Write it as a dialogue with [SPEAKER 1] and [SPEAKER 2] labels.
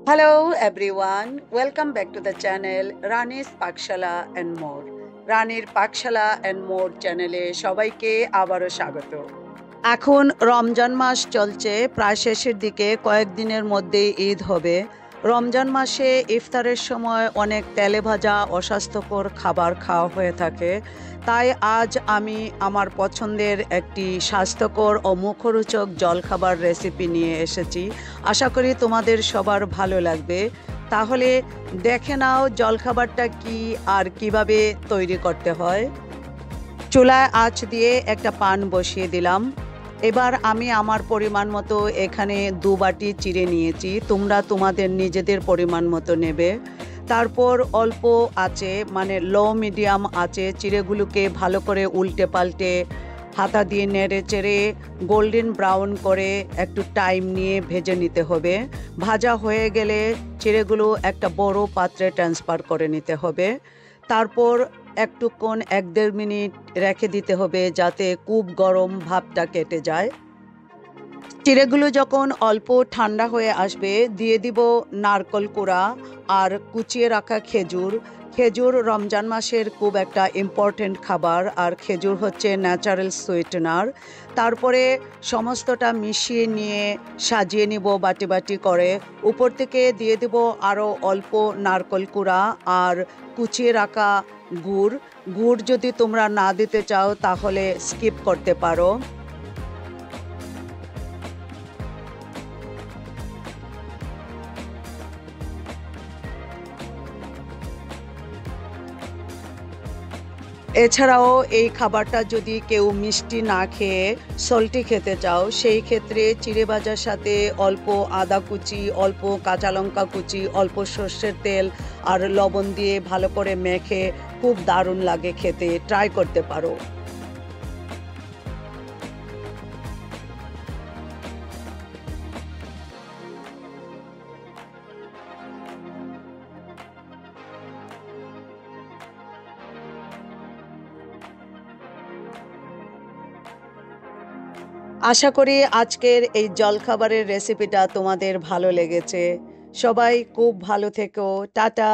[SPEAKER 1] Hello everyone, welcome back to the channel Rani's Pakshala and More. রানীর পাকশালা and more চ্যানেলে সবাইকে আবারও স্বাগত। এখন রমজান মাস চলছে, প্রায় শেষের দিকে কয়েকদিনের মধ্যেই ঈদ হবে। রমজান মাসে ইফতারের সময় অনেক তেলে ভাজা অস্বাস্থ্যকর খাবার খাওয়া হয়ে থাকে। তাই আজ আমি আমার পছন্দের একটি স্বাস্থ্যকর ও মুখরোচক জলখাবার রেসিপি নিয়ে এসেছি। আশা করি তোমাদের সবার ভালো লাগবে। তাহলে দেখে নাও জলখাবারটা কি আর কিভাবে তৈরি করতে হয়। চুলায় আঁচ দিয়ে একটা পান বসিয়ে দিলাম। এবার আমি আমার পরিমাণ মতো এখানে 2 বাটি চিড়ে নিয়েছি, তোমরা তোমাদের নিজেদের পরিমাণ মতো নেবে। তারপর অল্প আঁচে মানে লো মিডিয়াম আঁচে চিড়েগুলোকে ভালো করে উল্টে পাল্টে হাতা দিয়ে নেড়ে চেড়ে গোল্ডেন ব্রাউন করে একটু টাইম নিয়ে ভেজে নিতে হবে। ভাজা হয়ে গেলে চিড়েগুলো একটা বড় পাত্রে ট্রান্সফার করে নিতে হবে। তারপর একটুক্ষণ 1-1.5 মিনিট রেখে দিতে হবে যাতে খুব গরম ভাবটা কেটে যায়। চিড়েগুলো যখন অল্প ঠান্ডা হয়ে আসবে দিয়ে দিব নারকেল কোড়া আর কুচিয়ে রাখা খেজুর। খেজুর রমজান মাসের খুব একটা ইম্পর্টেন্ট খাবার, আর খেজুর হচ্ছে ন্যাচারাল সুইটেনার। তারপরে সমস্তটা মিশিয়ে নিয়ে সাজিয়ে নিব বাটি বাটি করে। উপর থেকে দিয়ে দেব আরও অল্প নারকেল কোড়া আর কুচিয়ে রাখা গুড়। গুড় যদি তোমরা না দিতে চাও তাহলে স্কিপ করতে পারো। এছাড়াও এই খাবারটা যদি কেউ মিষ্টি না খেয়ে সল্টি খেতে চাও, সেই ক্ষেত্রে চিড়ে ভাজার সাথে অল্প আদা কুচি, অল্প কাঁচা লঙ্কা কুচি, অল্প সর্ষের তেল আর লবণ দিয়ে ভালো করে মেখে খুব দারুণ লাগে খেতে, ট্রাই করতে পারো। আশা করি আজকের এই জলখাবারের রেসিপিটা তোমাদের ভালো লেগেছে। সবাই খুব ভালো থেকো। টাটা।